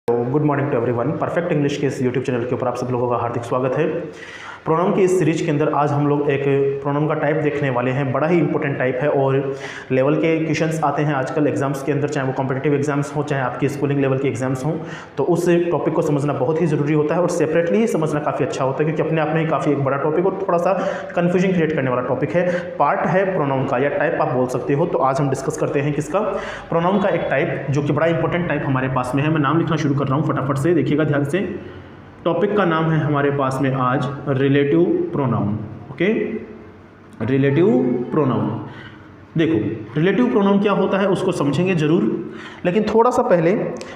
Good morning to everyone. Perfect English के इस YouTube channel के ऊपर आप सब लोगों का हार्दिक स्वागत है। प्रोनाउन की इस सीरीज के अंदर आज हम लोग एक प्रोनाउन का टाइप देखने वाले हैं। बड़ा ही इंपॉर्टेंट टाइप है और लेवल के क्वेश्चंस आते हैं आजकल एग्जाम्स के अंदर, चाहे वो कॉम्पिटिटिव एग्जाम्स हो चाहे आपकी स्कूलिंग लेवल के एग्जाम्स हों, तो उस टॉपिक को समझना बहुत ही ज़रूरी होता है और सेपरेटली ही समझना काफ़ी अच्छा होता है, क्योंकि अपने आप में ही काफ़ी एक बड़ा टॉपिक और थोड़ा सा कन्फ्यूजन क्रिएट करने वाला टॉपिक है। पार्ट है प्रोनाउन का या टाइप आप बोल सकते हो। तो आज हम डिस्कस करते हैं किसका, प्रोनाउन का एक टाइप जो कि बड़ा इंपॉर्टेंट टाइप हमारे पास में है। मैं नाम लिखना शुरू कर रहा हूँ, फटाफट से देखिएगा ध्यान से। टॉपिक का नाम है हमारे पास में आज relative pronoun. Okay, relative pronoun. देखो रिलेटिव प्रोनाउन क्या होता है उसको समझेंगे जरूर, लेकिन थोड़ा सा पहले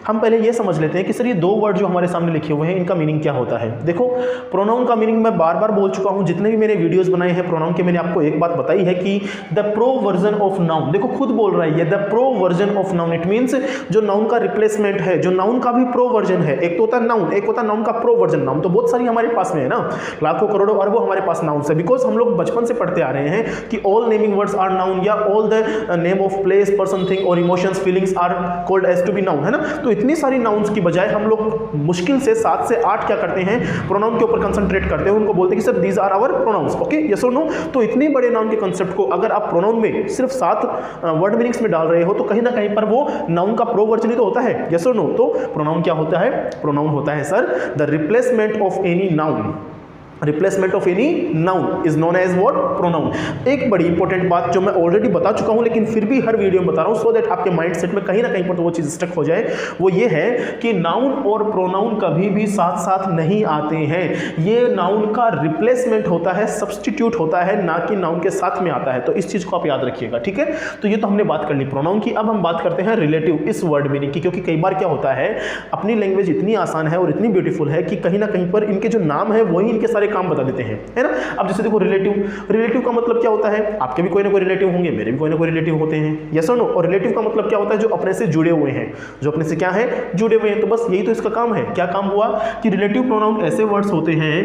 हम ये समझ लेते हैं कि सर ये दो वर्ड जो हमारे सामने लिखे हुए हैं इनका मीनिंग क्या होता है। देखो प्रोनाउन का मीनिंग मैं बार बार बोल चुका हूं, जितने भी मैंने वीडियोस बनाए हैं प्रोनाउन के, मैंने आपको एक बात बताई है कि the pro version of noun. देखो खुद बोल रहा है ये the pro version of noun. It means जो नाउन का रिप्लेसमेंट है, जो नाउन का भी प्रो वर्जन है। एक तो होता है नाउन, एक होता है नाउन का प्रो वर्जन। नाउन तो बहुत सारी हमारे पास में है ना, लाखों करोड़ों अरबों हमारे पास नाउन है, बिकॉज हम लोग बचपन से पढ़ते आ रहे हैं कि all naming words are noun, या all the name of place person thing और emotions feelings are called as to be noun, है ना। तो इतनी सारी नाउन्स की बजाय हम लोग मुश्किल से 7 से 8 क्या करते हैं, प्रोनाउन के ऊपर कंसंट्रेट करते हैं। उनको बोलते हैं कि sir these are our pronouns. Okay, yes और नो। तो इतने बड़े नाउन के कंसेप्ट को अगर आप प्रोनाउन में सिर्फ 7 वर्ड मीनिंग्स में डाल रहे हो तो कहीं ना कहीं पर वो नाउन का प्रो वर्जन ही तो होता है। यस और नो। तो प्रोनाउन क्या होता है? प्रोनाउन होता है sir the replacement of any noun. Replacement of any noun is known as what? Pronoun. एक बड़ी इंपॉर्टेंट बात जो मैं ऑलरेडी बता चुका हूं, लेकिन फिर भी हर वीडियो में बता रहा हूं सो दैट आपके माइंडसेट में कहीं ना कहीं पर तो वो चीज स्टक हो जाए। वो ये है कि नाउन और प्रोनाउन कभी भी साथ साथ नहीं आते हैं। ये नाउन का रिप्लेसमेंट होता है, सब्सटीट्यूट होता है, ना कि नाउन के साथ में आता है। तो इस चीज को आप याद रखिएगा, ठीक है। तो ये तो हमने बात कर ली प्रोनाउन की। अब हम बात करते हैं रिलेटिव इस वर्ड मीनिंग की, क्योंकि कई बार क्या होता है अपनी लैंग्वेज इतनी आसान है और इतनी ब्यूटीफुल है कि कहीं ना कहीं पर इनके जो नाम है वही इनके सारे काम बता देते हैं, है ना। अब जैसे देखो रिलेटिव का मतलब क्या होता है? आपके भी कोई ना कोई रिलेटिव होंगे, मेरे भी कोई ना कोई रिलेटिव होते हैं, यस और नो। और रिलेटिव का मतलब क्या होता है? जो अपने से जुड़े हुए हैं, जो अपने से क्या है, जुड़े हुए हैं। तो बस यही तो इसका काम है। क्या काम हुआ कि रिलेटिव प्रोनाउन ऐसे वर्ड्स होते हैं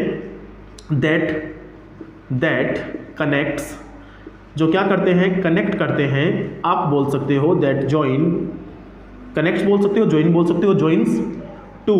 दैट कनेक्ट्स, जो क्या करते हैं, कनेक्ट करते हैं। आप बोल सकते हो दैट जॉइन, कनेक्ट्स बोल सकते हो, जॉइन बोल सकते हो, जॉइंस टू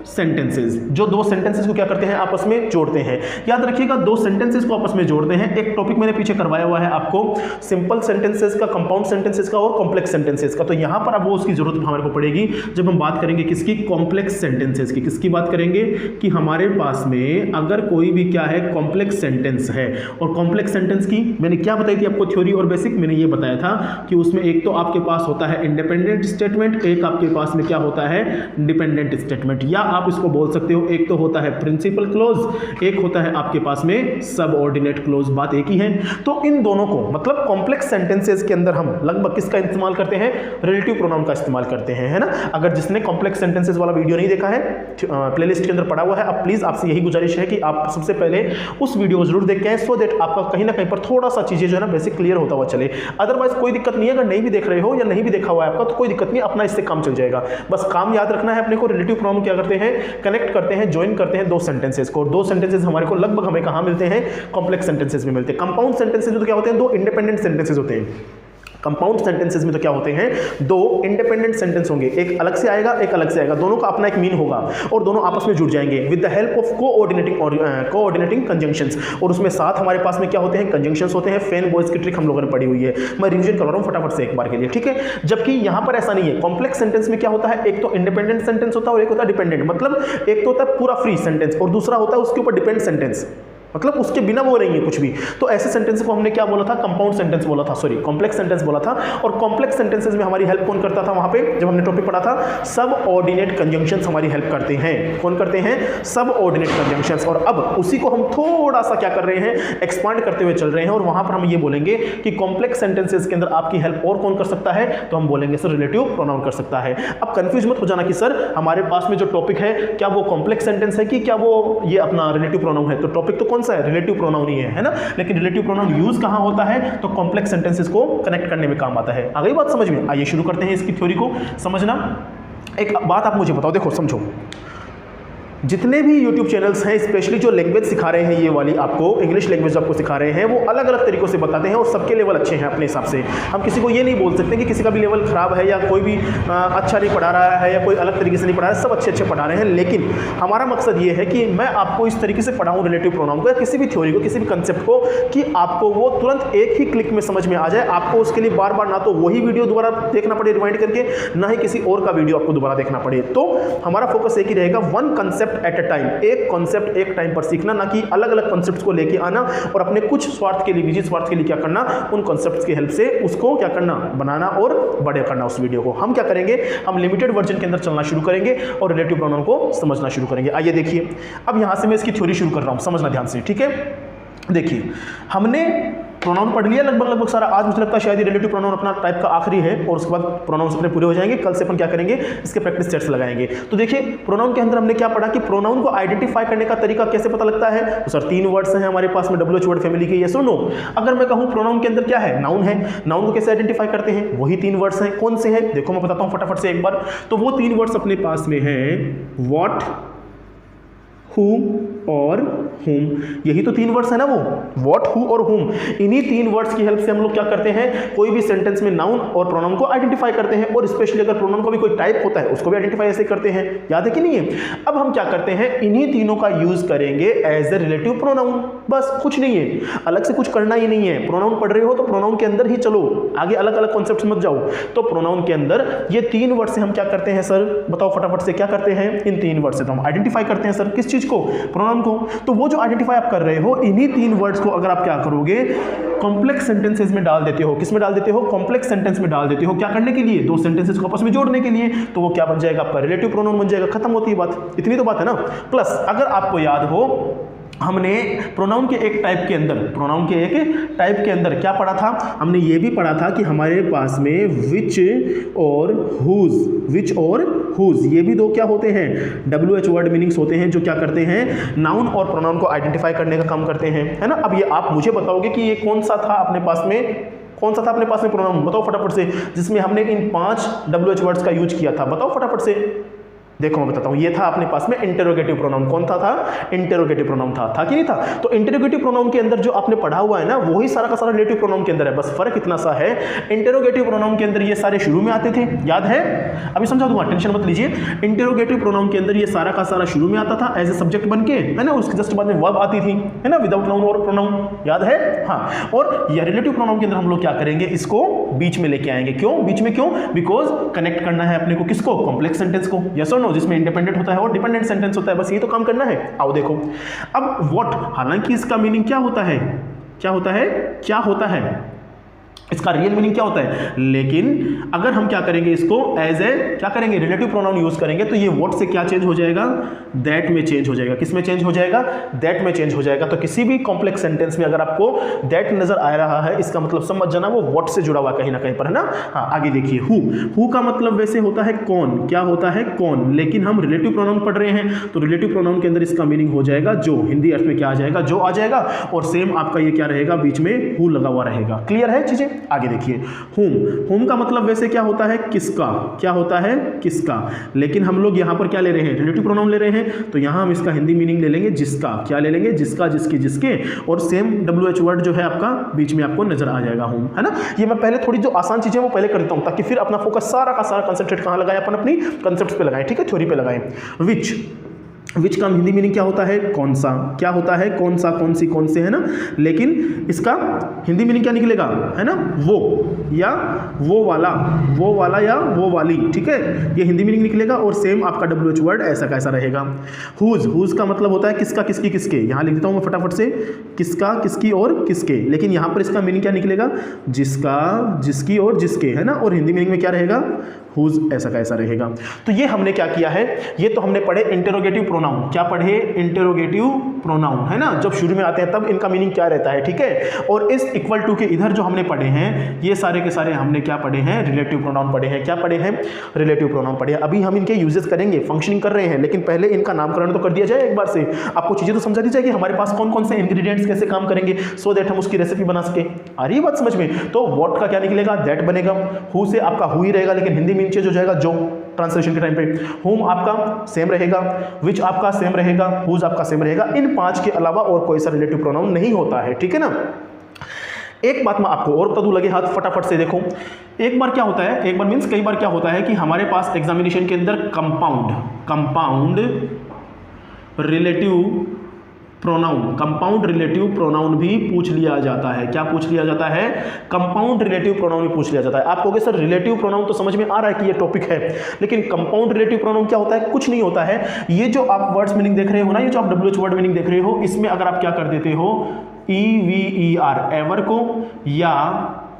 सेंटेंसेस। जो दो सेंटेंसेस को क्या करते हैं, आपस में जोड़ते हैं। याद रखिएगा, दो सेंटेंसेस को आपस में जोड़ते हैं। एक टॉपिक मैंने पीछे करवाया हुआ है आपको, सिंपल सेंटेंसेस का, कंपाउंड सेंटेंसेस का और कॉम्प्लेक्स सेंटेंसेस का। तो यहां पर अब वो उसकी जरूरत हमारे को पड़ेगी जब हम बात करेंगे किसकी, कॉम्प्लेक्स सेंटेंसेस की। किसकी बात करेंगे कि हमारे पास में अगर कोई भी क्या है, कॉम्प्लेक्स सेंटेंस है। और कॉम्प्लेक्स सेंटेंस की मैंने क्या बताई थी आपको, थ्योरी और बेसिक। मैंने ये बताया था कि उसमें एक तो आपके पास होता है इंडिपेंडेंट स्टेटमेंट, एक आपके पास में क्या होता है, डिपेंडेंट स्टेटमेंट। या आप इसको बोल सकते हो एक तो होता है प्रिंसिपल क्लोज, एक होता है आपके पास में सबऑर्डिनेट क्लोज। बात एक ही है। तो इन दोनों को मतलब कॉम्प्लेक्स सेंटेंसेस के अंदर हम लगभग किसका इस्तेमाल करते हैं, रिलेटिव प्रोनाउन का इस्तेमाल करते हैं, है ना। अगर जिसने कॉम्प्लेक्स सेंटेंसेस वाला वीडियो नहीं देखा है, प्लेलिस्ट के अंदर पड़ा हुआ है। अब प्लीज आपसे यही गुजारिश है कि आप सबसे पहले उस वीडियो को जरूर देख के आए, सो दैट आपका कहीं ना कहीं पर थोड़ा सा चीजें जो है ना बेसिक क्लियर होता हुआ चले। अदरवाइज कोई दिक्कत नहीं है, अगर नहीं भी देख रहे हो या नहीं भी देखा हुआ है आपका तो कोई दिक्कत नहीं, अपना इससे काम चल जाएगा। बस काम याद रखना है अपने को। रिलेटिव प्रोनाउन क्या करते हैं, कनेक्ट करते हैं, ज्वाइन करते हैं दो सेंटेंसेस को। दो सेंटेंसेस हमारे को लगभग हमें कहां मिलते हैं, कॉम्प्लेक्स सेंटेंसेस में मिलते हैं। कंपाउंड सेंटेंसेस में तो क्या होते हैं, दो इंडिपेंडेंट सेंटेंसेस होते हैं। कंपाउंड सेंटेंसेस में तो क्या होते हैं, दो इंडिपेंडेंट सेंटेंस होंगे, एक अलग से आएगा, एक अलग से आएगा, दोनों का अपना एक मीन होगा और दोनों आपस में जुड़ जाएंगे with the help of coordinating conjunctions. और उसमें साथ हमारे पास में क्या होते हैं, कंजंक्शंस होते हैं। फैन बॉयज की ट्रिक हम लोगों ने पढ़ी हुई है, मैं रिवीजन करवा रहा हूं फटाफट से एक बार के लिए, ठीक है। जबकि यहां पर ऐसा नहीं है। कॉम्प्लेक्स सेंटेंस में क्या होता है, एक तो इंडिपेंडेंट सेंटेंस होता है और एक होता है डिपेंडेंट। मतलब एक तो होता है पूरा फ्री सेंटेंस और दूसरा होता है उसके ऊपर डिपेंड सेंटेंस, मतलब उसके बिना वो नहीं है कुछ भी। तो ऐसे सेंटेंस को हमने क्या बोला था, कंपाउंड सेंटेंस बोला था, सॉरी कॉम्प्लेक्स सेंटेंस बोला था। और कॉम्प्लेक्स सेंटेंसेस में हमारी हेल्प कौन करता था वहां पे जब हमने टॉपिक पढ़ा था, सब ऑर्डिनेट कंजंक्शंस हमारी हेल्प करते हैं। कौन करते हैं, सब ऑर्डिनेट कंजंक्शंस। और अब उसी को हम थोड़ा सा क्या कर रहे हैं, एक्सपांड करते हुए चल रहे हैं और वहां पर हम ये बोलेंगे कि कॉम्प्लेक्स सेंटेंसेस के अंदर आपकी हेल्प और कौन कर सकता है, तो हम बोलेंगे सर रिलेटिव प्रोनाउन कर सकता है। अब कंफ्यूज मत हो जाना कि सर हमारे पास में जो टॉपिक है क्या वो कॉम्प्लेक्स सेंटेंस है कि क्या वो ये अपना रिलेटिव प्रोनाउन है। तो टॉपिक तो कौन सा है, रिलेटिव प्रोनाउन ही है ना। लेकिन रिलेटिव प्रोनाउन यूज कहां होता है, तो कॉम्प्लेक्स सेंटेंसेस को कनेक्ट करने में काम आता है। आ गई बात समझ में? आइए शुरू करते हैं इसकी थ्योरी को समझना। एक बात आप मुझे बताओ, देखो समझो, जितने भी यूट्यूब चैनल्स हैं, स्पेशली जो लैंग्वेज सिखा रहे हैं, ये वाली आपको इंग्लिश लैंग्वेज आपको सिखा रहे हैं, वो अलग अलग तरीकों से बताते हैं और सबके लेवल अच्छे हैं अपने हिसाब से। हम किसी को ये नहीं बोल सकते कि किसी का भी लेवल खराब है या कोई भी अच्छा नहीं पढ़ा रहा है या कोई अलग तरीके से नहीं पढ़ा रहा है, सब अच्छे अच्छे पढ़ा रहे हैं। लेकिन हमारा मकसद ये है कि मैं आपको इस तरीके से पढ़ाऊँ रिलेटिव प्रोनाउन को या किसी भी थ्योरी को, किसी भी कंसेप्ट को, कि आपको वो तुरंत एक ही क्लिक में समझ में आ जाए। आपको उसके लिए बार बार ना तो वही वीडियो दोबारा देखना पड़े रिवाइंड करके, ना ही किसी और का वीडियो आपको दोबारा देखना पड़े। तो हमारा फोकस एक ही रहेगा, one concept at a time, एक कॉन्सेप्ट एक टाइम पर सीखना, ना कि अलग अलग कॉन्सेप्ट्स को लेके आना और अपने कुछ स्वार्थ के लिए, निजी स्वार्थ के लिए क्या करना, उन कॉन्सेप्ट्स की हेल्प से उसको क्या करना, बनाना और बड़े करना उस वीडियो को। हम क्या करेंगे, हम लिमिटेड वर्जन के अंदर चलना शुरू करेंगे और रिलेटिव प्रोनाउन को समझना शुरू करेंगे। आइए देखिए, अब यहां से मैं इसकी थ्योरी शुरू कर रहा हूं, समझना ध्यान से, ठीक है। देखिए, हमने प्रोनाउन पढ़ लिया लगभग सारा। आज मुझे लगता है शायद रिलेटिव प्रोनाउन अपना टाइप का आखिरी है और उसके बाद प्रोनाउंस अपने पूरे हो जाएंगे। कल से अपन क्या करेंगे, इसके प्रैक्टिस सेट्स लगाएंगे। तो देखिए, प्रोनाउन के अंदर हमने क्या पढ़ा कि प्रोनाउन को आइडेंटिफाई करने का तरीका कैसे पता लगता है। तो सर 3 वर्ड्स हैं हमारे पास में WH वर्ड फैमिली के, यस और नो। अगर मैं कहूं प्रोनाउन के अंदर क्या है, नाउन है, नाउन को कैसे आइडेंटिफाई करते हैं, वही 3 वर्ड्स हैं। कौन से हैं, देखो मैं बताता हूं फटाफट से एक बार। तो वो 3 वर्ड्स अपने पास में हैं, व्हाट, हु और हुम। यही तो 3 वर्ड्स है ना, वो व्हाट, हु और हुम। इन्हीं 3 वर्ड्स की हेल्प से हम लोग क्या करते हैं, कोई भी सेंटेंस में नाउन और प्रोनाउन को आइडेंटिफाई करते हैं। और स्पेशली अगर प्रोनाउन का भी कोई टाइप होता है उसको भी आइडेंटिफाई ऐसे करते हैं, याद है कि नहीं है। अब हम क्या करते हैं, इन्हीं तीनों का यूज करेंगे एज ए रिलेटिव प्रोनाउन, बस कुछ नहीं है, अलग से कुछ करना ही नहीं है। प्रोनाउन पढ़ रहे हो तो प्रोनाउन के अंदर ही चलो, आगे अलग अलग कॉन्सेप्ट्स मत जाओ। तो प्रोनाउन के अंदर ये 3 वर्ड से हम क्या करते हैं सर, बताओ फटाफट से, क्या करते हैं, इन 3 वर्ड से तो हम आइडेंटिफाई करते हैं सर, किस चीज को, प्रोनाउन को। तो वो जो आइडेंटिफाई आप कर रहे हो, इन्हीं 3 वर्ड्स को अगर आप क्या करोगे, कॉम्प्लेक्स सेंटेंसेस में डाल देते हो। किस में डाल देते हो, कॉम्प्लेक्स सेंटेंस में डाल देते हो। क्या करने के लिए, 2 सेंटेंसेस को आपस में जोड़ने के लिए। तो वो क्या बन जाएगा, आपका रिलेटिव प्रोनाउन बन जाएगा। खत्म होती है बात, इतनी तो बात है ना। प्लस अगर आपको याद हो, हमने प्रोनाउन के एक टाइप के अंदर, प्रोनाउन के एक टाइप के अंदर क्या पढ़ा था, हमने ये भी पढ़ा था कि हमारे पास में विच और हुज, विच और हुज, ये भी 2 क्या होते हैं, WH वर्ड मीनिंग्स होते हैं, जो क्या करते हैं, नाउन और प्रोनाउन को आइडेंटिफाई करने का काम करते हैं, है ना। अब ये आप मुझे बताओगे कि ये कौन सा था अपने पास में, कौन सा था अपने पास में प्रोनाउन, बताओ फटाफट से, जिसमें हमने इन 5 WH वर्ड्स का यूज किया था, बताओ फटाफट से। देखो मैं बताता हूं, ये था अपने पास में इंटेरोगेटिव प्रोनाउन। कौन था इंटेरोगेटिव प्रोनाउन था कि नहीं था। तो इंटेरोगेटिव प्रोनाउन के अंदर जो आपने पढ़ा हुआ है ना, वही सारा का सारा रिलेटिव प्रोनाउन के अंदर है। बस फर्क इतना सा है, इंटेरोगेटिव प्रोनाउन के अंदर ये सारे शुरू में आते थे, याद है, अभी समझा दूंगा, टेंशन मत लीजिए। इंटेरोगेटिव प्रोनाउन के अंदर ये सारा का सारा शुरू में आता था एज ए सब्जेक्ट बन के, है ना। उसके जस्ट बाद में वर्ब आती थी, है ना, विदाउट नाउन और प्रोनाउन, याद है। हाँ, और ये रिलेटिव प्रोनाउन के अंदर हम लोग क्या करेंगे, इसको बीच में लेके आएंगे। क्यों बीच में, क्यों, बिकॉज कनेक्ट करना है अपने को, किसको, कॉम्प्लेक्स सेंटेंस को, यस और नो, जिसमें इंडिपेंडेंट होता है और डिपेंडेंट सेंटेंस होता है, बस ये तो काम करना है। आओ देखो, अब व्हाट, हालांकि इसका मीनिंग क्या होता है, क्या होता है, क्या होता है, इसका रियल मीनिंग क्या होता है। लेकिन अगर हम क्या करेंगे, इसको एज ए क्या करेंगे, रिलेटिव प्रोनाउन यूज करेंगे, तो ये व्हाट से क्या चेंज हो जाएगा, दैट में चेंज हो जाएगा। किस में चेंज हो जाएगा, दैट में चेंज हो जाएगा। तो किसी भी कॉम्प्लेक्स सेंटेंस में अगर आपको दैट नजर आ रहा है, इसका मतलब समझ जाना वो व्हाट से जुड़ा हुआ कहीं ना कहीं पर, है ना। हाँ, आगे देखिए, हु का मतलब वैसे होता है कौन, क्या होता है, कौन। लेकिन हम रिलेटिव प्रोनाउन पढ़ रहे हैं, तो रिलेटिव प्रोनाउन के अंदर इसका मीनिंग हो जाएगा जो, हिंदी अर्थ में क्या आ जाएगा, जो आ जाएगा। और सेम आपका ये क्या रहेगा, बीच में हु लगा हुआ रहेगा। क्लियर है चीजें। आगे देखिए, होम का मतलब वैसे क्या होता है, किसका, क्या होता है, किसका। लेकिन हम लोग यहां पर क्या ले रहे हैं, रिलेटिव प्रोनाउन ले रहे हैं, तो यहां हम इसका हिंदी मीनिंग ले लेंगे जिसका। क्या ले लेंगे, जिसका, जिसकी, जिसके। और सेम WH वर्ड जो है आपका बीच में आपको नजर आ जाएगा, होम, है ना। ये मैं पहले थोड़ी जो आसान चीजें वो पहले कर देता हूं, ताकि फिर अपना फोकस सारा का सारा कंसंट्रेट कहां लगाएं, अपन अपनी कंसेप्ट्स पे लगाएं, ठीक है, थ्योरी पे लगाएं। विच का हिंदी मीनिंग क्या होता है, कौन सा, क्या होता है, कौन सा, कौन सी, कौन से, है ना। लेकिन इसका हिंदी मीनिंग क्या निकलेगा, है ना, वो या वो वाला या वो वाली, ठीक है, ये हिंदी मीनिंग निकलेगा। और सेम आपका WH वर्ड ऐसा कैसा रहेगा। हुज का मतलब होता है किसका, किसकी, किसके। यहां लिख देता हूं मैं फटाफट से, किसका, किसकी और किसके। लेकिन यहां पर इसका मीनिंग क्या निकलेगा, जिसका, जिसकी और जिसके, है ना। और हिंदी मीनिंग में क्या रहेगा, हुज ऐसा कैसा रहेगा। तो ये हमने क्या किया है, ये तो हमने पढ़े इंटेरोगेटिव प्रोनाउन। क्या पढ़े, इंटेरोगेटिव प्रोनाउन, है ना। जब शुरू में आते हैं तब इनका मीनिंग क्या रहता है, ठीक है। और इस इक्वल टू के इधर जो हमने पढ़े हैं, ये सारे के सारे हमने क्या पढ़े हैं, रिलेटिव प्रोनाउन पढ़े हैं। क्या पढ़े हैं, रिलेटिव प्रोनाउन पढ़े हैं। अभी हम इनके यूजेस करेंगे, फंक्शनिंग कर रहे हैं, लेकिन पहले इनका नामकरण तो कर दिया जाए एक बार से। आपको चीजें तो समझा दी जाएगी, हमारे पास कौन कौन से इंग्रेडिएंट्स कैसे काम करेंगे, सो दैट हम उसकी रेसिपी बना सके। आ रही है बात समझ में। तो व्हाट का क्या निकलेगा, दैट बनेगा। हु से आपका हु ही रहेगा, लेकिन हिंदी मीनिंग चेंज हो जाएगा जो, ट्रांसलेशन के टाइम पे। whom आपका सेम रहेगा, which आपका सेम रहेगा, whose आपका सेम रहेगा। इन 5 के अलावा और कोई सा रिलेटिव प्रोनाउन नहीं होता है, ठीक है ना। एक बात मैं आपको और बता दूं, लगे हाथ फटाफट से देखो। एक बार क्या होता है, एक बार मीन्स कई बार क्या होता है कि हमारे पास एग्जामिनेशन के अंदर कंपाउंड रिलेटिव प्रोनाउन भी पूछ लिया जाता है। क्या पूछ लिया जाता है? कंपाउंड रिलेटिव प्रोनाउन भी पूछ लिया जाता है। आप कहोगे सर रिलेटिव प्रोनाउन तो समझ में आ रहा है कि ये टॉपिक है, लेकिन कंपाउंड रिलेटिव प्रोनाउन क्या होता है? कुछ नहीं होता है। ये जो आप वर्ड्स मीनिंग देख रहे हो ना, ये जो आप WH वर्ड मीनिंग देख रहे हो, इसमें अगर आप क्या कर देते हो, EVER एवर को या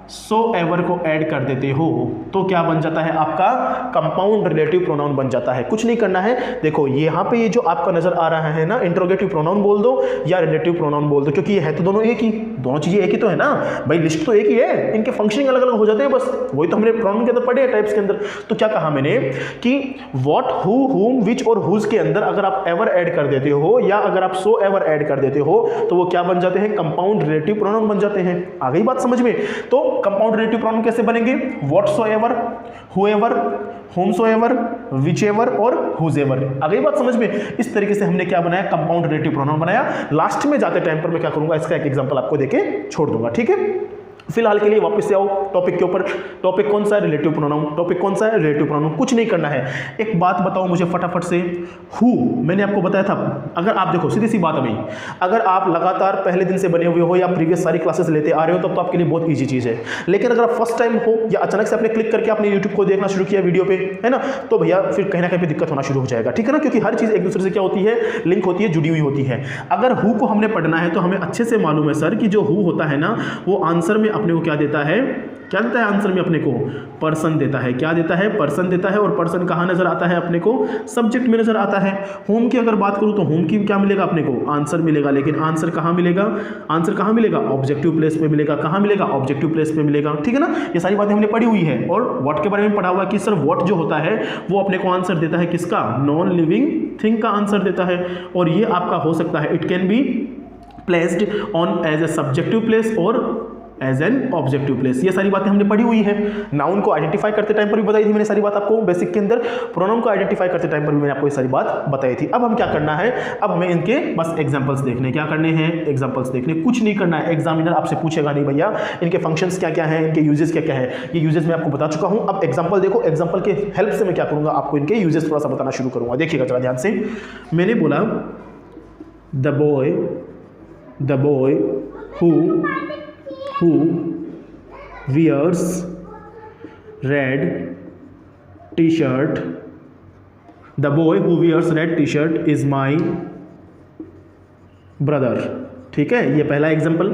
सो एवर को ऐड कर देते हो तो क्या बन जाता है? आपका कंपाउंड रिलेटिव प्रोनाउन बन जाता है। कुछ नहीं करना है। देखो यहाँ पे ये जो आपका नजर आ रहा है ना, इंट्रोगेटिव प्रोनाउन बोल दो या रिलेटिव प्रोनाउन बोल दो, क्योंकि ये है तो दोनों एक ही, दोनों चीजें एक ही तो है ना भाई, लिस्ट तो एक ही है, इनके फंक्शनिंग अलग अलग हो जाते हैं, बस वही तो हमने प्रोनाउन के अंदर पढ़े हैं टाइप्स के अंदर। तो क्या कहा मैंने कि व्हाट, हु, हुम, विच और हुज के अंदर अगर आप एवर ऐड कर देते हो या अगर आप सो एवर ऐड कर देते हो तो वो क्या बन जाते हैं? कंपाउंड रिलेटिव प्रोनाउन बन जाते हैं। आ गई बात समझ में? तो कंपाउंड रिलेटिव प्रोनाउन कैसे बनेंगे? व्हाटसोएवर, हुएवर, होमसोएवर, व्हिचएवर और हुजेवर। आ गई बात समझ में? इस तरीके से हमने क्या बनाया? कंपाउंड रिलेटिव प्रोनाउन बनाया। लास्ट में जाते टाइम पर मैं क्या करूंगा, इसका एक एग्जांपल आपको देके छोड़ दूंगा, ठीक है। फिलहाल के लिए वापस से आओ टॉपिक के ऊपर। टॉपिक कौन सा है? Relative pronoun. टॉपिक कौन सा है? Relative pronoun. कुछ नहीं करना है। एक बात बताओ मुझे फटाफट से, हु मैंने आपको बताया था, अगर आप देखो सीधी सी बात है, अगर आप लगातार पहले दिन से बने हुए हो या प्रीवियस सारी क्लासेस लेते आ रहे हो तब तो आपके लिए बहुत ईजी चीज है। लेकिन अगर आप फर्स्ट टाइम हो या अचानक से आपने क्लिक करके अपने यूट्यूब को देखना शुरू किया वीडियो पे, है ना, तो भैया फिर कहीं ना कहीं दिक्कत होना शुरू हो जाएगा, ठीक है ना, क्योंकि हर चीज एक दूसरे से क्या होती है? लिंक होती है, जुड़ी हुई होती है। अगर हु को हमने पढ़ना है तो हमें अच्छे से मालूम है सर कि जो हु होता है ना, वो आंसर में अपने को क्या देता है? क्या देता है आंसर में अपने को? पर्सन देता है। क्या देता है? पर्सन देता है। और पर्सन कहाँ नजर आता है अपने को? सब्जेक्ट में नजर आता है। होम की अगर बात करूं तो होम की क्या मिलेगा अपने को? आंसर मिलेगा। लेकिन आंसर कहाँ मिलेगा? आंसर कहाँ मिलेगा? ऑब्जेक्टिव प्लेस पे मिलेगा। कहाँ मिलेगा? ऑब्जेक्टिव प्लेस पे मिलेगा, ठीक है ना। ये सारी बातें हमने पढ़ी हुई है। और व्हाट के बारे में पढ़ा हुआ कि सर व्हाट जो होता है वो अपने को आंसर देता है किसका? नॉन लिविंग थिंग का आंसर देता है। और ये आपका हो सकता है, it can be placed on as a subjective place और एज एन ऑब्जेक्टिव प्लेस। ये सारी बातें हमने पढ़ी हुई है। नाउन को आइडेंटिफाई करते टाइम पर भी बताई थी मैंने सारी बात आपको बेसिक के अंदर। प्रोनाउन को आइडेंटिफाई करते टाइम पर भी मैंने आपको ये सारी बात बताई थी। अब हम क्या करना है? अब हमें इनके बस एग्जांपल्स देखने। क्या करने हैं? एग्जांपल्स देखने। कुछ नहीं करना है। एग्जामिनर आपसे पूछेगा नहीं भैया इनके फंक्शंस क्या क्या हैं, इनके यूजेस क्या क्या है। ये यूजेस मैं आपको बता चुका हूं। अब एग्जाम्पल देखो, एग्जाम्पल के हेल्प से मैं क्या करूंगा, आपको इनके यूजेस थोड़ा सा बताना शुरू करूंगा। देखिएगा जरा ध्यान से। मैंने बोला the boy who wears red t-shirt, the boy who wears red t-shirt is my brother। ठीक है, ये पहला एग्जाम्पल।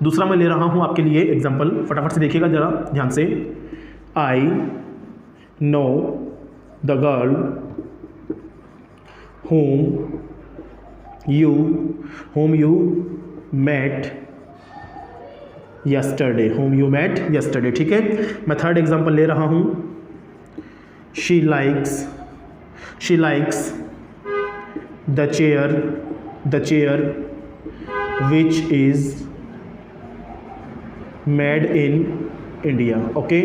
दूसरा मैं ले रहा हूं आपके लिए एग्जाम्पल, फटाफट से देखिएगा जरा ध्यान से। I know the girl whom you met yesterday। ठीक है, मैं थर्ड एग्जांपल ले रहा हूं। she likes the chair which is made in India। Okay,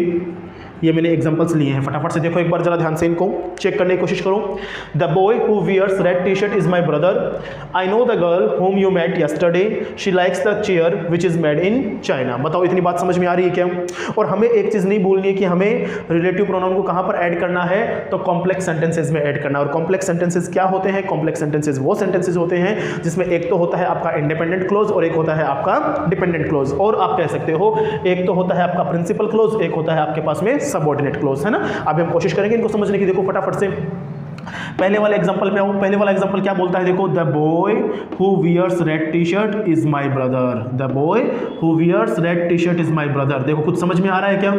ये मैंने एग्जांपल्स लिए हैं। फटाफट से देखो एक बार जरा ध्यान से, इनको चेक करने की कोशिश करो। The boy who wears red T shirt is my brother. I know the girl whom you met yesterday. She likes the chair which is made in China. बताओ इतनी बात समझ में आ रही है क्या? और हमें एक चीज़ नहीं भूलनी है कि हमें रिलेटिव प्रोनाउन को कहाँ पर ऐड करना है, तो कॉम्प्लेक्स सेंटेंसेज में ऐड करना। और कॉम्प्लेक्स सेंटेंसेज क्या होते हैं? कॉम्प्लेक्स सेंटेंसेज वो सेंटेंसेज होते हैं जिसमें एक तो होता है आपका इंडिपेंडेंट क्लोज और एक होता है आपका डिपेंडेंट क्लोज। और आप कह सकते हो एक तो होता है आपका प्रिंसिपल क्लोज, एक होता है आपके पास में सबऑर्डिनेट क्लोज, है ना। अब हम कोशिश करेंगे इनको समझने की। देखो फटाफट से पहले वाले एग्जांपल पे आओ। पहले वाला एग्जांपल क्या बोलता है? देखो, the boy who wears red T shirt is my brother. The boy who wears red T shirt is my brother. देखो कुछ समझ में आ रहा है क्या?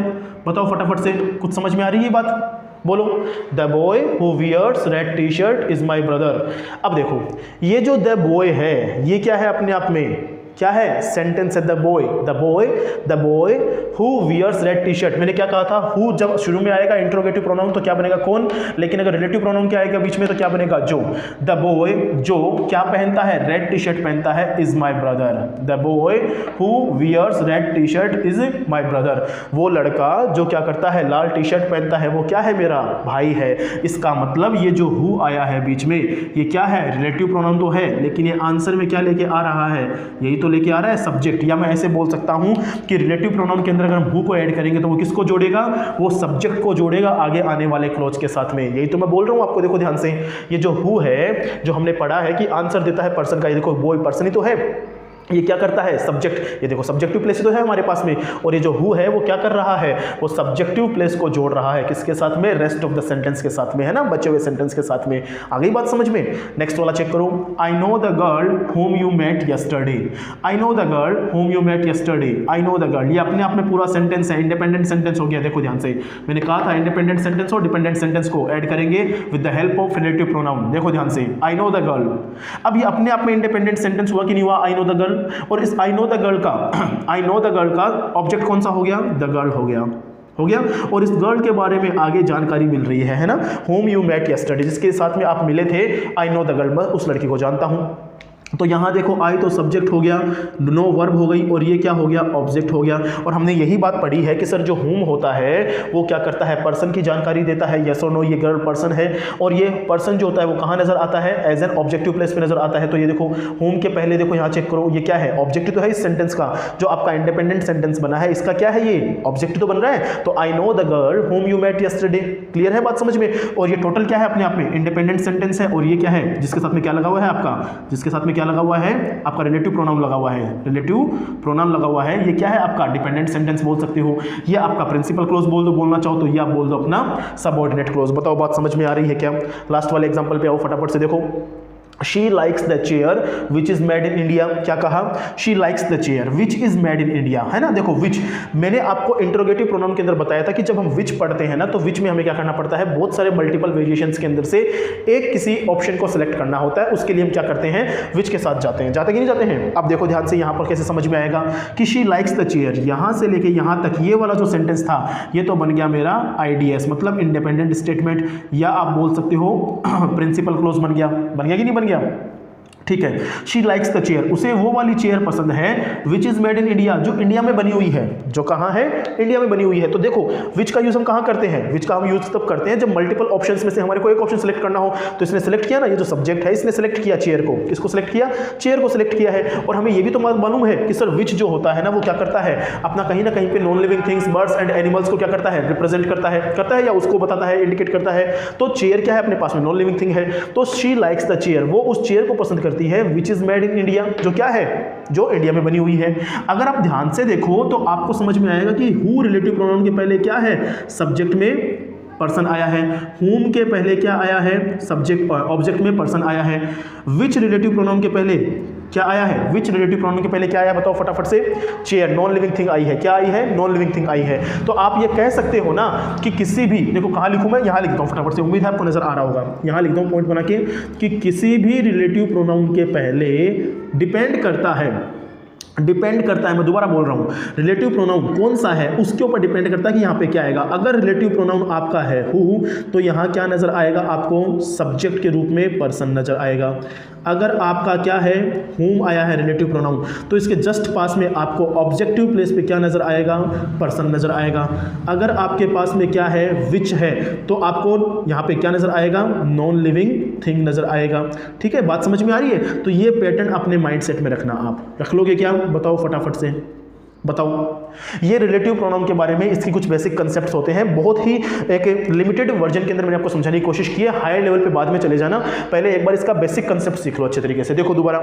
बताओ फटाफट से, कुछ समझ में आ रही है ये बात? बोलो, the boy who wears red T shirt is my brother. अब देखो ये जो द बॉय है ये क्या है अपने आप में? क्या है? सेंटेंस है the boy who wears red T shirt. मैंने क्या कहा था? हु जब शुरू में आएगा इंट्रोगेटिव प्रोनाउन तो क्या बनेगा? कौन। लेकिन अगर रिलेटिव प्रोनाउन क्या आएगा बीच में तो क्या बनेगा? जो। द बॉय जो क्या पहनता है? रेड टी शर्ट पहनता है, is my brother. The boy who wears red T shirt is my brother. वो लड़का जो क्या करता है? लाल टी शर्ट पहनता है, वो क्या है? मेरा भाई है। इसका मतलब ये जो हु आया है बीच में ये क्या है? रिलेटिव प्रोनाउन तो है, लेकिन ये आंसर में क्या लेके आ रहा है? यही तो लेके आ रहा है सब्जेक्ट। या मैं ऐसे बोल सकता हूं कि रिलेटिव प्रोनाउन के अंदर अगर हम हु को ऐड करेंगे तो वो किसको जोड़ेगा? वो सब्जेक्ट को जोड़ेगा आगे आने वाले क्लॉज के साथ में। यही तो मैं बोल रहा हूं आपको। देखो ध्यान से, ये जो हु है जो हमने पढ़ा है कि आंसर देता है पर्सन का, ये देखो बॉय पर्सन ही तो है, ये क्या करता है? सब्जेक्ट। ये देखो सब्जेक्टिव प्लेस तो है हमारे पास में, और ये जो हु है वो क्या कर रहा है? वो सब्जेक्टिव प्लेस को जोड़ रहा है किसके साथ में? रेस्ट ऑफ द सेंटेंस के साथ में, है ना, बचे हुए सेंटेंस के साथ में। आ गई बात समझ में? नेक्स्ट वाला चेक करो। आई know the girl whom you met yesterday। I know the girl whom you met yesterday। I know the girl, ये अपने आप में पूरा सेंटेंस है, इंडिपेंडेंट सेंटेंस हो गया। देखो ध्यान से, मैंने कहा था इंडिपेंडेंट सेंटेंस और डिपेंडेंट सेंटेंस को ऐड करेंगे with the help of relative pronoun. देखो ध्यान से, आई नो द गर्ल, अब ये अपने आप में इंडिपेंडेंट सेंटेंस हुआ कि नहीं हुआ? आई नो द गर्ल, और इस आई नो द गर्ल का ऑब्जेक्ट कौन सा हो गया? द गर्ल हो गया। और इस गर्ल के बारे में आगे जानकारी मिल रही है ना, whom you met yesterday, जिसके साथ में आप मिले थे। आई नो द गर्ल, मैं उस लड़की को जानता हूं। तो यहाँ देखो आई तो सब्जेक्ट हो गया, नो वर्ब हो गई, और ये क्या हो गया? ऑब्जेक्ट हो गया। और हमने यही बात पढ़ी है कि सर जो होम होता है वो क्या करता है? पर्सन की जानकारी देता है, यस और नो, ये गर्ल पर्सन है, और ये पर्सन जो होता है वो कहाँ नजर आता है? एज एन ऑब्जेक्टिव प्लेस पे नजर आता है। तो ये देखो होम के पहले देखो यहाँ चेक करो, ये क्या है? ऑब्जेक्टिव तो है इस सेंटेंस का, जो आपका इंडिपेंडेंट सेंटेंस बना है इसका क्या है? ये ऑब्जेक्टिव तो बन रहा है। तो आई know the girl whom you met yesterday। Clear है बात समझ में? और ये टोटल क्या है? अपने आप में इंडिपेंडेंट सेंटेंस है, और ये क्या है? जिसके साथ में क्या लगा हुआ है आपका? जिसके साथ में क्या लगा हुआ है आपका? रिलेटिव प्रोनाउन लगा हुआ है। रिलेटिव प्रोनाउन लगा हुआ है। ये क्या है आपका? डिपेंडेंट सेंटेंस बोल सकते हो, ये आपका प्रिंसिपल क्लोज बोल दो, बोलना चाहो तो ये आप बोल दो अपना सबऑर्डिनेट क्लोज। बताओ बात समझ में आ रही है क्या? लास्ट वाले एग्जांपल पे आओ फटाफट से। देखो She likes the chair which is made in India। क्या कहा? She likes the chair which is made in India, है ना। देखो which, मैंने आपको इंट्रोगेटिव प्रोनाउन के अंदर बताया था कि जब हम which पढ़ते हैं ना तो which में हमें क्या करना पड़ता है? बहुत सारे मल्टीपल वेरिएशंस के अंदर से एक किसी ऑप्शन को सिलेक्ट करना होता है। उसके लिए हम क्या करते हैं? which के साथ जाते हैं। जाते कि नहीं जाते हैं? अब देखो ध्यान से, यहाँ पर कैसे समझ में आएगा कि she likes the chair, यहाँ से लेके यहाँ तक ये वाला जो सेंटेंस था ये तो बन गया मेरा IDS, मतलब इंडिपेंडेंट स्टेटमेंट, या आप बोल सकते हो प्रिंसिपल क्लोज बन गया कि नहीं बन गया? ठीक है। शी लाइक्स द चेयर, उसे वो वाली चेयर पसंद है विच इज मेड इन इंडिया, जो इंडिया में बनी हुई है। जो कहाँ है? इंडिया में बनी हुई है। तो देखो विच का यूज हम कहाँ करते हैं? विच का हम यूज तब करते हैं जब मल्टीपल ऑप्शंस में से हमारे को एक ऑप्शन सेलेक्ट करना हो। तो इसने सेलेक्ट किया ना, ये जो सब्जेक्ट है इसने सेलेक्ट किया चेयर को। किसको सेलेक्ट किया? चेयर को सेलेक्ट किया है। और हमें ये भी तो मालूम है कि सर विच जो होता है ना वो क्या करता है? अपना कहीं ना कहीं पे non living things, birds and animals को क्या करता है? रिप्रेजेंट करता है या उसको बताता है, इंडिकेट करता है। तो चेयर क्या है? अपने पास में नॉन लिविंग थिंग है। तो शी लाइक्स द चेयर, वो उस चेयर को पसंद करती है विच इज मेड इन इंडिया, जो क्या है? जो इंडिया में बनी हुई है। अगर आप ध्यान से देखो तो आपको समझ में आएगा कि हु रिलेटिव प्रोनाउन के पहले क्या है? सब्जेक्ट में पर्सन आया है। हुम के पहले क्या आया है? सब्जेक्ट, ऑब्जेक्ट में पर्सन आया है। विच रिलेटिव प्रोनाउन के पहले क्या आया है? विच रिलेटिव प्रोनाउन के पहले क्या आया? बताओ फटाफट से। Chair, non living thing I है। क्या आई है? नॉन लिविंग थिंग आई है। तो आप ये कह सकते हो ना कि किसी भी, देखो कहाँ लिखूं मैं? यहाँ लिखता हूँ फटाफट से, उम्मीद है आपको नजर आ रहा होगा। यहाँ लिखता हूँ पॉइंट बना के कि किसी भी रिलेटिव प्रोनाउन के पहले डिपेंड करता है, मैं दोबारा बोल रहा हूँ, रिलेटिव प्रोनाउन कौन सा है उसके ऊपर डिपेंड करता है कि यहाँ पे क्या आएगा। अगर रिलेटिव प्रोनाउन आपका है हु, तो यहाँ क्या नजर आएगा आपको? सब्जेक्ट के रूप में पर्सन नजर आएगा। अगर आपका क्या है? हुम आया है रिलेटिव प्रोनाउन, तो इसके जस्ट पास में आपको ऑब्जेक्टिव प्लेस पे क्या नजर आएगा? पर्सन नजर आएगा। अगर आपके पास में क्या है? विच है, तो आपको यहाँ पे क्या नजर आएगा? नॉन लिविंग थिंग नजर आएगा। ठीक है, बात समझ में आ रही है? तो ये पैटर्न अपने माइंडसेट में रखना। आप रख लोगे क्या? बताओ फटाफट से बताओ। ये रिलेटिव प्रोनाउन के बारे में इसकी कुछ बेसिक कंसेप्ट्स होते हैं, बहुत ही एक लिमिटेड वर्जन के अंदर मैंने आपको समझाने की कोशिश की है। हायर लेवल पे बाद में चले जाना, पहले एक बार इसका बेसिक कंसेप्ट सीख लो अच्छे तरीके से। देखो दोबारा,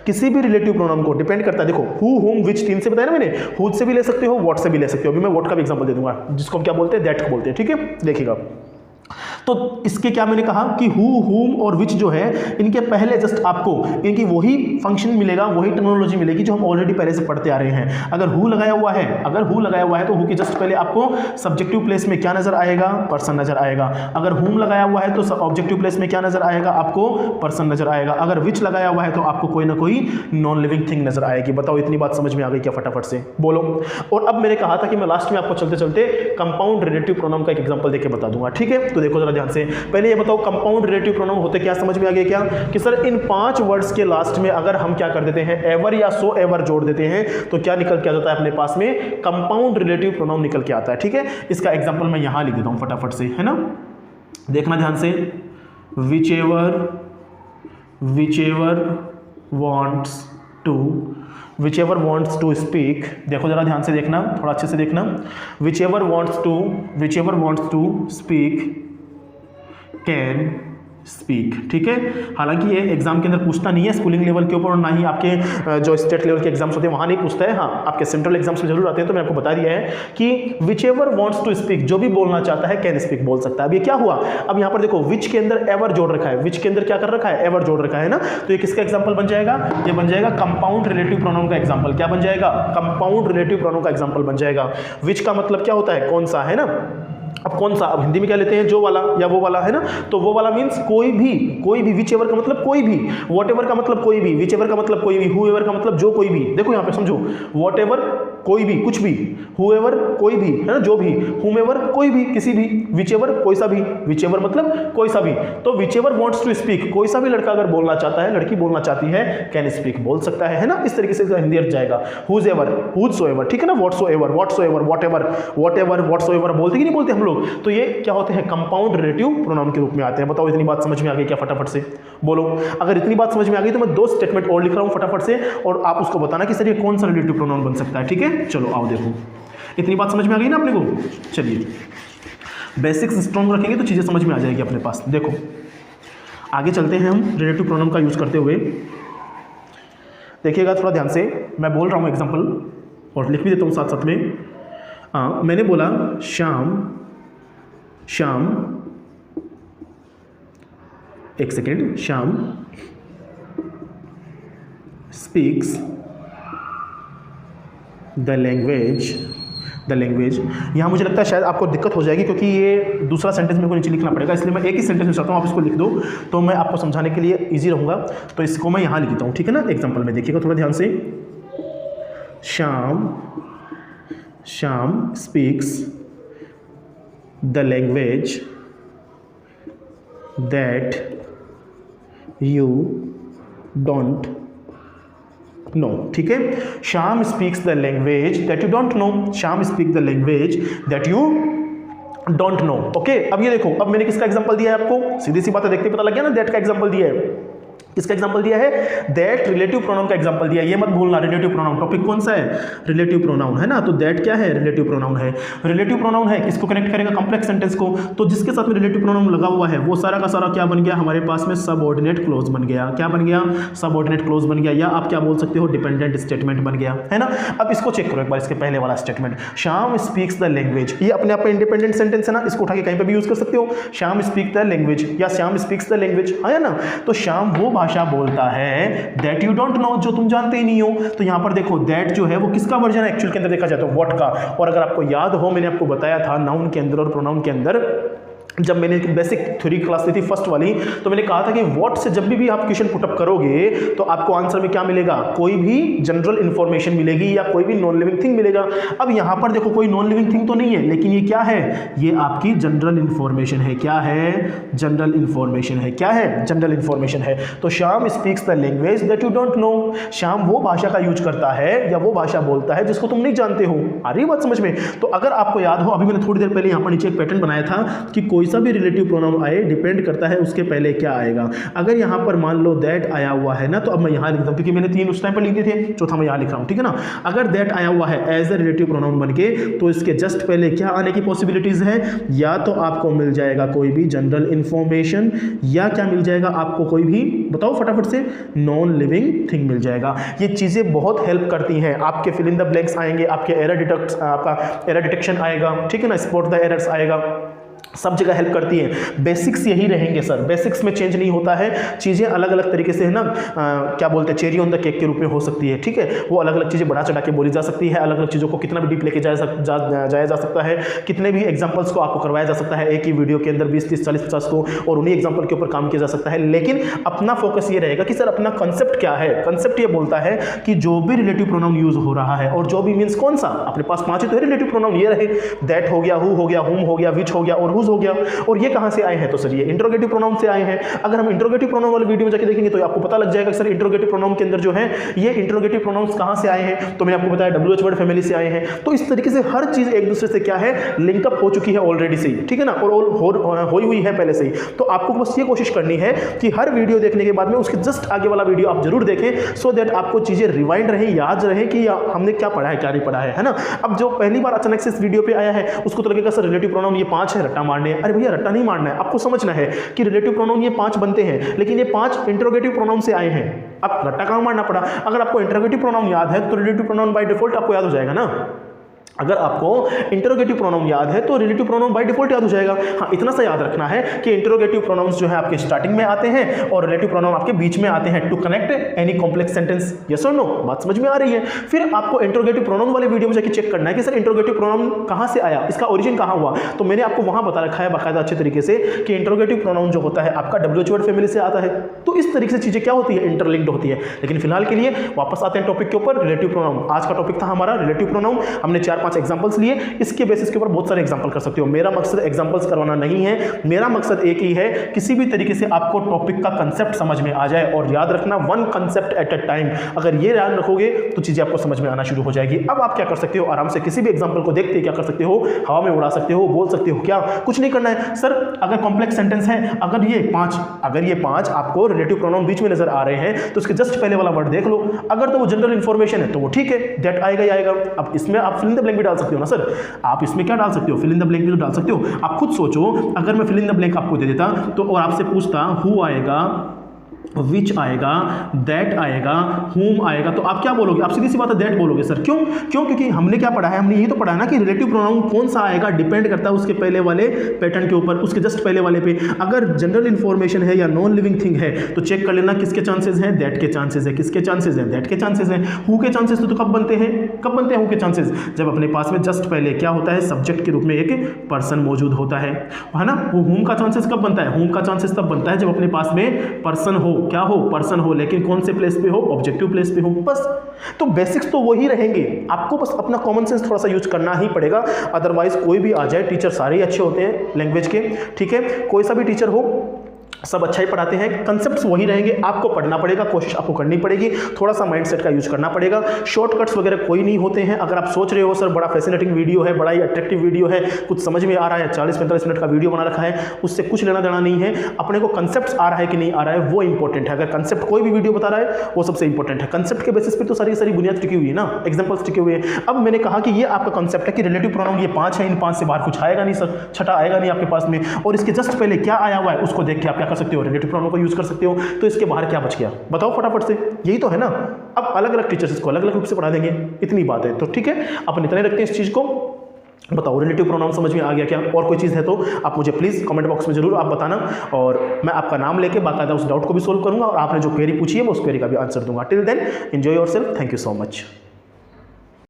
किसी भी रिलेटिव प्रोनाउन को डिपेंड करता है। देखो हु, हुम, विच, तीन से बताया ना मैंने। हु से भी ले सकते हो, व्हाट से भी ले सकते हो। अभी मैं व्हाट का भी एग्जांपल दे दूंगा, जिसको हम क्या बोलते हैं? दैट बोलते हैं। ठीक है, देखिएगा। तो इसके क्या मैंने कहा कि हु, हुम और विच जो है इनके पहले जस्ट आपको इनकी वही फंक्शन मिलेगा, वही टर्मिनोलॉजी मिलेगी जो हम ऑलरेडी पहले से पढ़ते आ रहे हैं। अगर हु लगाया हुआ है, तो हु के जस्ट पहले आपको सब्जेक्टिव प्लेस में क्या नजर आएगा, पर्सन नजर आएगा। अगर हुम लगाया हुआ है तो ऑब्जेक्टिव प्लेस में क्या नजर आएगा, आपको पर्सन नजर आएगा। अगर विच लगाया हुआ है तो आपको कोई ना कोई नॉन लिविंग थिंग नजर आएगी। बताओ इतनी बात समझ में आ गई क्या? फटाफट से बोलो। और अब मैंने कहा था कि मैं लास्ट में आपको चलते चलते कंपाउंड रिलेटिव प्रोनाउन का एक एग्जांपल देके बता दूंगा, ठीक है? तो देखो जरा ध्यान से, पहले ये बताओ कंपाउंड रिलेटिव प्रोनाउन होते क्या, समझ में आ गया क्या? कि सर इन 5 वर्ड्स के लास्ट में अगर हम क्या कर देते हैं, एवर या सो एवर जोड़ देते हैं तो क्या निकल के आ जाता है अपने पास में, कंपाउंड रिलेटिव प्रोनाउन निकल के आता है, ठीक है? इसका एग्जांपल मैं यहां लिख देता हूं फटाफट से, है ना? देखना ध्यान से, whichever wants to speak, देखो जरा ध्यान से देखना, थोड़ा अच्छे से देखना, whichever wants to speak can speak, ठीक है? हालांकि ये एग्जाम के अंदर पूछता नहीं है स्कूलिंग लेवल के ऊपर, और ना ही आपके जो स्टेट लेवल के एग्जाम्स होते हैं वहां नहीं पूछता है। हाँ, आपके सेंट्रल एग्जाम्स में जरूर आते हैं। तो मैं आपको बता दिया है कि whichever wants to speak, जो भी बोलना चाहता है कैन स्पीक बोल सकता है। अब ये क्या हुआ, अब यहाँ पर देखो विच के अंदर एवर जोड़ रखा है, विच के अंदर क्या कर रखा है, एवर जोड़ रखा है ना। तो ये किसका एग्जाम्पल बन जाएगा, ये बन जाएगा कंपाउंड रिलेटिव प्रोनाउन का एग्जाम्पल। क्या बन जाएगा, कंपाउंड रिलेटिव प्रोनाउन का एग्जाम्पल बन जाएगा। विच का मतलब क्या होता है, कौन सा, है ना? अब कौन सा, अब हिंदी में क्या लेते हैं, जो वाला या वो वाला, है ना? तो वो वाला मींस कोई भी, विच एवर का मतलब कोई भी, वॉट एवर का मतलब कोई भी, विच एवर का मतलब कोई भी, हु एवर का मतलब जो कोई भी। देखो यहाँ पे समझो, वॉट एवर कोई भी, कुछ भी, हु एवर कोई भी, है ना, जो भी, हुम एवर कोई भी, किसी भी, विच एवर कोई सा भी, विच एवर मतलब कोई सा भी। तो whichever wants to speak, कोई सा भी लड़का अगर बोलना चाहता है, लड़की बोलना चाहती है, कैन स्पीक बोल सकता है ना? इस तरीके से हिंदी अर्थ जाएगा। Whosever, whosoever, ठीक है ना? Whatsoever, whatsoever, whatever, whatsoever बोलते कि नहीं बोलते हम लोग? तो ये क्या होते हैं, कंपाउंड रिलेटिव प्रोनाउन के रूप में आते हैं। बताओ इतनी बात समझ में आ गई क्या? फटाफट से बोलो। अगर इतनी बात समझ में आ गई तो मैं 2 स्टेटमेंट और लिख रहा हूं फटाफट से, और आप उसको बताना कि सर ये कौन सा रिलेटिव प्रोनाउन बन सकता है, ठीक है? चलो आओ देखो, इतनी बात समझ में आ गई ना अपने को? चलिए, बेसिक्स स्ट्रॉन्ग रखेंगे तो चीजें समझ में आ जाएगी अपने पास। देखो आगे चलते हैं हम रिलेटिव प्रोनाउन का यूज करते हुए। देखिएगा थोड़ा ध्यान से, मैं बोल रहा हूं एग्जांपल और लिख भी देता हूं साथ साथ में। मैंने बोला श्याम, एक second, Shyam speaks the language. यहाँ मुझे लगता है शायद आपको दिक्कत हो जाएगी क्योंकि ये दूसरा सेंटेंस मेरे को नीचे लिखना पड़ेगा, इसलिए मैं एक ही सेंटेंस में चाहता हूँ आप इसको लिख दो तो मैं आपको समझाने के लिए इजी रहूँगा। तो इसको मैं यहाँ लिखता हूँ, ठीक है ना? एग्जाम्पल में देखिएगा थोड़ा ध्यान से। Shyam speaks the language that you don't know, ठीक है? Shyam speaks the language that you don't know, Shyam speak the language that you don't know. Okay, अब ये देखो, अब मैंने किसका एग्जांपल दिया है आपको? सीधी सी बात है, देखते पता लग गया ना, दैट का एग्जांपल दिया है। किसका एग्जांपल दिया है? दैट रिलेटिव प्रोनाउन का एग्जांपल दिया है। ये मत भूलना, रिलेटिव प्रोनाउन टॉपिक कौन सा है? रिलेटिव प्रोनाउन, है ना? तो दैट क्या है? रिलेटिव प्रोनाउन है। रिलेटिव प्रोनाउन है, किसको कनेक्ट करेगा? कॉम्प्लेक्स सेंटेंस को। तो जिसके साथ में रिलेटिव प्रोनाउन लगा हुआ है वो सारा का सारा क्या बन गया हमारे पास में? सबऑर्डिनेट क्लोज बन गया। क्या बन गया? सबऑर्डिनेट क्लोज बन गया, या आप क्या बोल सकते हो? डिपेंडेंट स्टेटमेंट बन गया, है ना? अब इसको चेक करो एक बार, इसके पहले वाला statement, Shyam speaks the language, ये अपने आप में इंडिपेंडेंट सेंटेंस है ना, इसको उठा के कहीं पर भी यूज कर सकते हो। श्याम स्पीक द लैंग्वेज या श्याम स्पीक्स द लैंग्वेज, है ना? तो श्याम वो भाषा बोलता है दैट यू डोंट नो, जो तुम जानते ही नहीं हो। तो यहां पर देखो दैट जो है वो किसका वर्जन है एक्चुअल के अंदर देखा जाए तो व्हाट का। और अगर आपको याद हो, मैंने आपको बताया था नाउन के अंदर और प्रोनाउन के अंदर, जब मैंने बेसिक थ्योरी क्लास ली थी फर्स्ट वाली, तो मैंने कहा था कि व्हाट से जब भी आप क्वेश्चन पुटअप करोगे तो आपको आंसर में क्या मिलेगा? कोई भी जनरल इंफॉर्मेशन मिलेगी या कोई भी नॉन लिविंग थिंग मिलेगा। अब यहां पर देखो कोई नॉन लिविंग थिंग तो नहीं है, लेकिन ये क्या है? ये आपकी जनरल इंफॉर्मेशन है। क्या है? जनरल इंफॉर्मेशन है। क्या है? जनरल इंफॉर्मेशन है। तो Shyam speaks the language that you don't know, Shyam वो भाषा का यूज करता है या वो भाषा बोलता है जिसको तुम नहीं जानते हो। आ रही बात समझ में? तो अगर आपको याद हो, अभी मैंने थोड़ी देर पहले यहां पर नीचे एक पैटर्न बनाया था कि कोई सा भी रिलेटिव प्रोनाउन आए डिपेंड करता है उसके पहले क्या आएगा। अगर यहां पर मान लो दैट आया हुआ है ना, तो अब मैं यहां लिखता हूं क्योंकि मैंने 3 उस टाइम पर लिखे थे, चौथा मैं यहां लिख रहा हूं, ठीक है ना? अगर दैट आया हुआ है एज अ रिलेटिव प्रोनाउन बनके, तो इसके जस्ट पहले क्या आने की पॉसिबिलिटीज है? या तो आपको मिल जाएगा कोई भी जनरल इंफॉर्मेशन, या क्या मिल जाएगा आपको? कोई भी, बताओ फटाफट से, नॉन लिविंग थिंग मिल जाएगा। ये चीजें बहुत हेल्प करती हैं। आपके फिल इन द ब्लैंक्स आएंगे, आपके एरर डिटेक्शन आएगा, ठीक है ना? स्पॉट द एरर्स आएगा। सब जगह हेल्प करती है। बेसिक्स यही रहेंगे सर, बेसिक्स में चेंज नहीं होता है, चीज़ें अलग अलग तरीके से है ना, क्या बोलते हैं, चेरी ऑन द केक के रूप में हो सकती है, ठीक है। वो अलग अलग चीज़ें बढ़ा चढ़ा के बोली जा सकती है, अलग अलग चीज़ों को कितना भी डीप लेके जाया जा सकता है, कितने भी एग्जाम्पल्स को आपको करवाया जा सकता है एक ही वीडियो के अंदर 20, 30, 40, 50 को, और उन्हीं एग्जाम्पल के ऊपर काम किया जा सकता है। लेकिन अपना फोकस ये रहेगा कि सर अपना कंसेप्ट क्या है। कंसेप्ट ये बोलता है कि जो भी रिलेटिव प्रोनाउन यूज हो रहा है, और जो भी मीन्स कौन सा, अपने पास 5 ही तो रिलेटिव प्रोनाउन ये रहे, दैट हो गया, हु हो गया, हुम हो गया, विच हो गया और हुज हो गया। और ये कहां से आए हैं, तो सर ये इंट्रोगेटिव प्रोनाउन से आए हैं। अगर हम इंट्रोगेटिव प्रोनाउन वाले वीडियो में जाके देखेंगे तो आपको पता लग जाएगा कि सर इंट्रोगेटिव प्रोनाउन के अंदर जो है ये इंट्रोगेटिव प्रोनाउंस कहां से आए हैं, तो मैंने आपको बताया WH वर्ड फैमिली से आए हैं। तो इस तरीके से हर चीज एक दूसरे से क्या है, लिंकअप हो चुकी है ऑलरेडी से ही, ठीक है ना, और होई हुई है पहले से ही। तो आपको बस ये कोशिश करनी है कि हर वीडियो देखने के बाद में उसके जस्ट आगे वाला वीडियो आप जरूर देखें, सो दैट आपको चीजें रिवाइंड रहे, याद रहे कि हमने क्या पढ़ा है क्या नहीं पढ़ा है ना। अब जो पहली बार अचानक से इस वीडियो पे आया है उसको तो लगेगा सर रिलेटिव प्रोनाउन ये 5 है, रट्टा मारने है। अरे भैया रट्टा नहीं मारना है, आपको समझना है कि रिलेटिव प्रोनाउन ये 5 बनते हैं, लेकिन ये 5 इंट्रोगेटिव प्रोनाउन से आए हैं। अब रट्टा कहां मारना पड़ा, अगर आपको इंट्रोगेटिव प्रोनाउन याद है तो रिलेटिव प्रोनाउन बाय डिफॉल्ट आपको याद हो जाएगा ना। अगर आपको इंटरोगेटिव प्रोनाउन याद है तो रिलेटिव प्रोनाउन बाय डिफॉल्ट याद हो जाएगा। हाँ, इतना सा याद रखना है कि इंटरोगेटिव प्रोनाउंस जो है आपके स्टार्टिंग में आते हैं और रिलेटिव प्रोनाउन आपके बीच में आते हैं to connect any complex sentence. Yes और नो, बात समझ में आ रही है। फिर आपको इंटरोगेटिव प्रोनाउन वाले वीडियो में जाकर चेक करना है कि सर इंटरोगेटिव प्रोनाउन कहां से आया, इसका ओरिजिन कहां हुआ। तो मैंने आपको वहां बता रखा है बाकायदा अच्छे तरीके से कि इंटरोगेटिव प्रोनाउन जो होता है आपका WH वर्ड फैमिली से आता है। तो इस तरीके से चीजें क्या होती है, इंटरलिंक्ड होती है। लेकिन फिलहाल के लिए वापस आते हैं टॉपिक के ऊपर, रिलेटिव प्रोनाउन। आज का टॉपिक था हमारा रिलेटिव प्रोनाउन। हमने 4-5 एग्जांपल्स लिए, इसके बेसिस के ऊपर बहुत सारे एग्जांपल कर सकते हो। मेरा मकसद एग्जांपल्स करवाना नहीं है, मेरा मकसद एक ही है, किसी भी तरीके से आपको टॉपिक का कंसेप्ट समझ में आ जाए। और याद रखना, one concept at a time. अगर ये याद रखोगे तो चीजें आपको समझ में आना शुरू हो जाएगी। अब आप क्या कर सकते हो, आराम से किसी भी एग्जांपल को देखते क्या कर सकते हो, हवा में उड़ा सकते हो, बोल सकते हो। क्या कुछ नहीं करना है सर। अगर कॉम्प्लेक्स सेंटेंस है, अगर ये 5 आपको रिलेटिव प्रोनाउन बीच में नजर आ रहे हैं तो उसके जस्ट पहले वाला वर्ड देख लो। अगर तो वो जनरल इंफॉर्मेशन है तो वो ठीक है, दैट आएगा ही आएगा। अब इसमें आप फिल इन द ब्लैंक भी डाल सकते हो ना सर। आप इसमें क्या डाल सकते हो, फिल इन द ब्लैंक भी तो डाल सकते हो। आप खुद सोचो, अगर मैं फिल इन द ब्लैंक आपको दे देता तो और आपसे पूछता हु आएगा, विच आएगा, दैट आएगा, हुम आएगा, तो आप क्या बोलोगे, आप सीधी सी बात है दैट बोलोगे सर। क्यों? क्योंकि हमने क्या पढ़ा है, हमने ये तो पढ़ा है ना कि रिलेटिव प्रोनाउन कौन सा आएगा डिपेंड करता है उसके पहले वाले पैटर्न के ऊपर, उसके जस्ट पहले वाले पे। अगर जनरल इंफॉर्मेशन है या नॉन लिविंग थिंग है तो चेक कर लेना किसके चांसेस हैं, दैट के चांसेस है। किसके चांसेस हैं, दैट के चांसेस हैं। हु के चांसेस तो कब बनते हैं, हु के चांसेस, जब अपने पास में जस्ट पहले क्या होता है, सब्जेक्ट के रूप में एक पर्सन मौजूद होता है ना। हुम का चांसेस कब बनता है, हुम का चांसेस तब बनता है जब अपने पास में पर्सन हो, क्या हो, पर्सन हो, लेकिन कौन से प्लेस पे हो, ऑब्जेक्टिव प्लेस पे हो, बस। तो बेसिक्स तो वही रहेंगे, आपको बस अपना कॉमन सेंस थोड़ा सा यूज करना ही पड़ेगा। अदरवाइज कोई भी आ जाए, टीचर सारे ही अच्छे होते हैं लैंग्वेज के, ठीक है, कोई सा भी टीचर हो सब अच्छा ही पढ़ाते हैं, कंसेप्ट्स वही रहेंगे। आपको पढ़ना पड़ेगा, कोशिश आपको करनी पड़ेगी, थोड़ा सा माइंडसेट का यूज करना पड़ेगा। शॉर्टकट्स वगैरह कोई नहीं होते हैं। अगर आप सोच रहे हो सर बड़ा फैसिनेटिंग वीडियो है, बड़ा ही अट्रैक्टिव वीडियो है, कुछ समझ में आ रहा है, 40-45 मिनट का वीडियो बना रखा है, उससे कुछ लेना देना नहीं है। अपने को कंसेप्ट आ रहा है कि नहीं आ रहा है वो इंपॉर्टेंट है। अगर कंसेप्ट कोई भी वीडियो बता रहा है वो सबसे इंपॉर्टेंट है। कंसेप्ट के बेसिस पर तो सारी बुनियाद टिकी हुई है ना, एग्जाम्पल्स टिके हुए हैं। अब मैंने कहा कि ये आपका कंसेप्ट है कि रिलेटिव प्रोनाउन ये 5 है, इन 5 से बाहर कुछ आएगा नहीं सर, छठा आएगा नहीं आपके पास में। और इसके जस्ट पहले क्या आया हुआ है उसको देख के आप क्या कर सकते हो, रिलेटिव प्रोनाउन को यूज कर सकते हो। तो इसके बाहर क्या बच गया बताओ फटाफट से, यही तो है ना। अब अलग अलग टीचर्स इसको अलग अलग रूप से पढ़ा देंगे, इतनी बात है। तो ठीक है, अपन इतने रखते हैं इस चीज को। बताओ रिलेटिव प्रोनाउन समझ में आ गया क्या? और कोई चीज़ है तो आप मुझे प्लीज़ कमेंट बॉक्स में जरूर आप बताना, और मैं आपका नाम लेके बाकायदा उस डाउट को भी सोल्व करूंगा और आपने जो क्वेरी पूछी है मैं उस क्वेरी का भी आंसर दूंगा। Till then enjoy yourself, thank you so much.